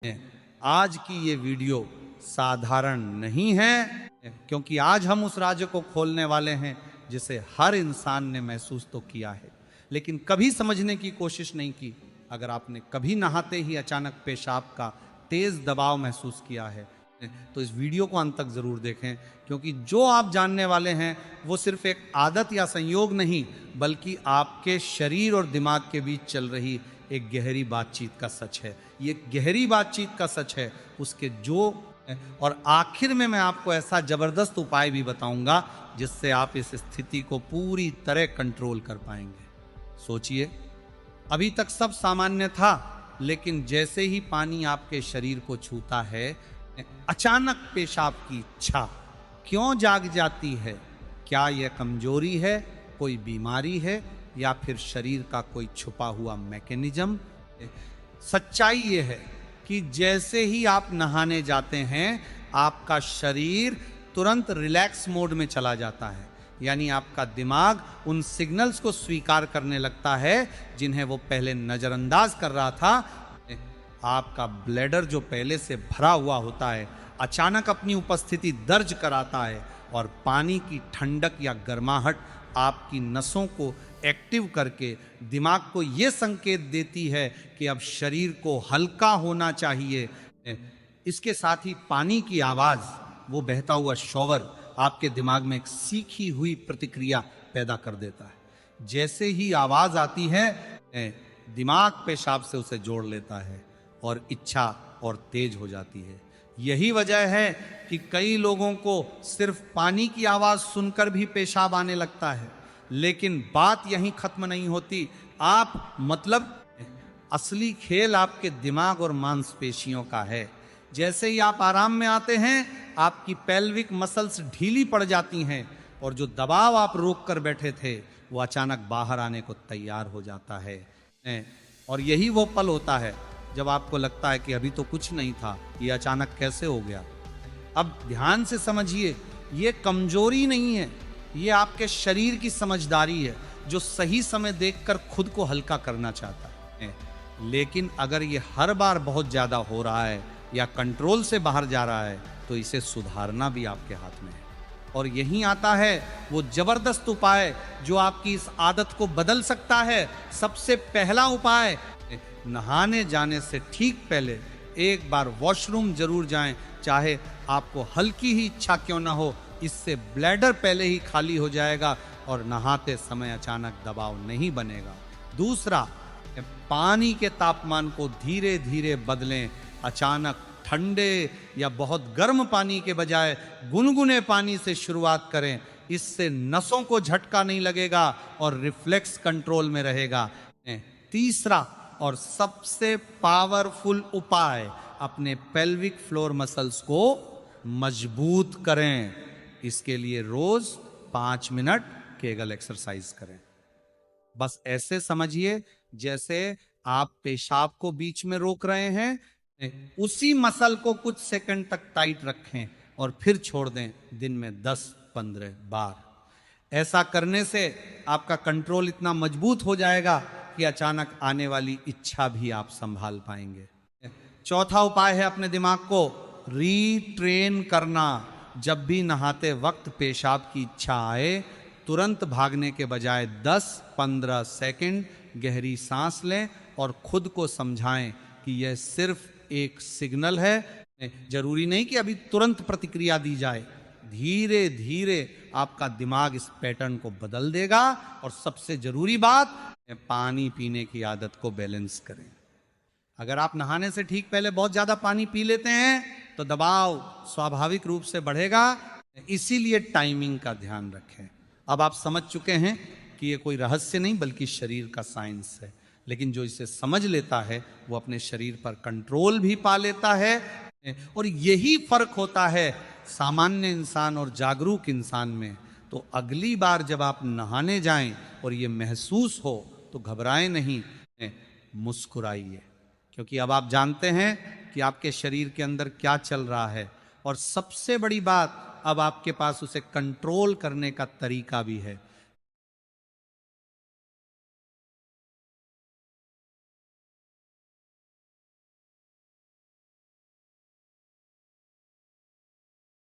आज की ये वीडियो साधारण नहीं है, क्योंकि आज हम उस राज्य को खोलने वाले हैं जिसे हर इंसान ने महसूस तो किया है लेकिन कभी समझने की कोशिश नहीं की। अगर आपने कभी नहाते ही अचानक पेशाब का तेज दबाव महसूस किया है तो इस वीडियो को अंत तक जरूर देखें, क्योंकि जो आप जानने वाले हैं वो सिर्फ एक आदत या संयोग नहीं बल्कि आपके शरीर और दिमाग के बीच चल रही एक गहरी बातचीत का सच है। ये गहरी बातचीत का सच है उसके जो और आखिर में मैं आपको ऐसा जबरदस्त उपाय भी बताऊंगा जिससे आप इस स्थिति को पूरी तरह कंट्रोल कर पाएंगे। सोचिए, अभी तक सब सामान्य था, लेकिन जैसे ही पानी आपके शरीर को छूता है अचानक पेशाब की इच्छा क्यों जाग जाती है? क्या यह कमजोरी है, कोई बीमारी है, या फिर शरीर का कोई छुपा हुआ मैकेनिज्म? सच्चाई यह है कि जैसे ही आप नहाने जाते हैं आपका शरीर तुरंत रिलैक्स मोड में चला जाता है, यानी आपका दिमाग उन सिग्नल्स को स्वीकार करने लगता है जिन्हें वो पहले नजरअंदाज कर रहा था। आपका ब्लैडर जो पहले से भरा हुआ होता है अचानक अपनी उपस्थिति दर्ज कराता है और पानी की ठंडक या गर्माहट आपकी नसों को एक्टिव करके दिमाग को यह संकेत देती है कि अब शरीर को हल्का होना चाहिए। इसके साथ ही पानी की आवाज, वो बहता हुआ शॉवर आपके दिमाग में एक सीखी हुई प्रतिक्रिया पैदा कर देता है। जैसे ही आवाज आती है दिमाग पेशाब से उसे जोड़ लेता है और इच्छा और तेज हो जाती है। यही वजह है कि कई लोगों को सिर्फ पानी की आवाज सुनकर भी पेशाब आने लगता है। लेकिन बात यहीं खत्म नहीं होती। असली खेल आपके दिमाग और मांसपेशियों का है। जैसे ही आप आराम में आते हैं आपकी पेल्विक मसल्स ढीली पड़ जाती हैं और जो दबाव आप रोक कर बैठे थे वो अचानक बाहर आने को तैयार हो जाता है। और यही वो पल होता है जब आपको लगता है कि अभी तो कुछ नहीं था, ये अचानक कैसे हो गया। अब ध्यान से समझिए, ये कमजोरी नहीं है, ये आपके शरीर की समझदारी है जो सही समय देखकर खुद को हल्का करना चाहता है। लेकिन अगर ये हर बार बहुत ज्यादा हो रहा है या कंट्रोल से बाहर जा रहा है तो इसे सुधारना भी आपके हाथ में है। और यहीं आता है वो जबरदस्त उपाय जो आपकी इस आदत को बदल सकता है। सबसे पहला उपाय, नहाने जाने से ठीक पहले एक बार वॉशरूम जरूर जाएं, चाहे आपको हल्की ही इच्छा क्यों ना हो। इससे ब्लैडर पहले ही खाली हो जाएगा और नहाते समय अचानक दबाव नहीं बनेगा। दूसरा, पानी के तापमान को धीरे धीरे बदलें। अचानक ठंडे या बहुत गर्म पानी के बजाय गुनगुने पानी से शुरुआत करें। इससे नसों को झटका नहीं लगेगा और रिफ्लेक्स कंट्रोल में रहेगा। तीसरा और सबसे पावरफुल उपाय, अपने पेल्विक फ्लोर मसल्स को मजबूत करें। इसके लिए रोज 5 मिनट केगल एक्सरसाइज करें। बस ऐसे समझिए जैसे आप पेशाब को बीच में रोक रहे हैं, उसी मसल को कुछ सेकंड तक टाइट रखें और फिर छोड़ दें दिन में 10-15 बार। ऐसा करने से आपका कंट्रोल इतना मजबूत हो जाएगा कि अचानक आने वाली इच्छा भी आप संभाल पाएंगे। चौथा उपाय है अपने दिमाग को रीट्रेन करना। जब भी नहाते वक्त पेशाब की इच्छा आए तुरंत भागने के बजाय 10-15 सेकंड गहरी सांस लें और खुद को समझाएं कि यह सिर्फ एक सिग्नल है। जरूरी नहीं कि अभी तुरंत प्रतिक्रिया दी जाए। धीरे धीरे आपका दिमाग इस पैटर्न को बदल देगा। और सबसे जरूरी बात, पानी पीने की आदत को बैलेंस करें। अगर आप नहाने से ठीक पहले बहुत ज्यादा पानी पी लेते हैं तो दबाव स्वाभाविक रूप से बढ़ेगा। इसीलिए टाइमिंग का ध्यान रखें। अब आप समझ चुके हैं कि ये कोई रहस्य नहीं बल्कि शरीर का साइंस है। लेकिन जो इसे समझ लेता है वो अपने शरीर पर कंट्रोल भी पा लेता है। और यही फर्क होता है सामान्य इंसान और जागरूक इंसान में। तो अगली बार जब आप नहाने जाएं और ये महसूस हो तो घबराएं नहीं, मुस्कुराइए, क्योंकि अब आप जानते हैं कि आपके शरीर के अंदर क्या चल रहा है। और सबसे बड़ी बात, अब आपके पास उसे कंट्रोल करने का तरीका भी है।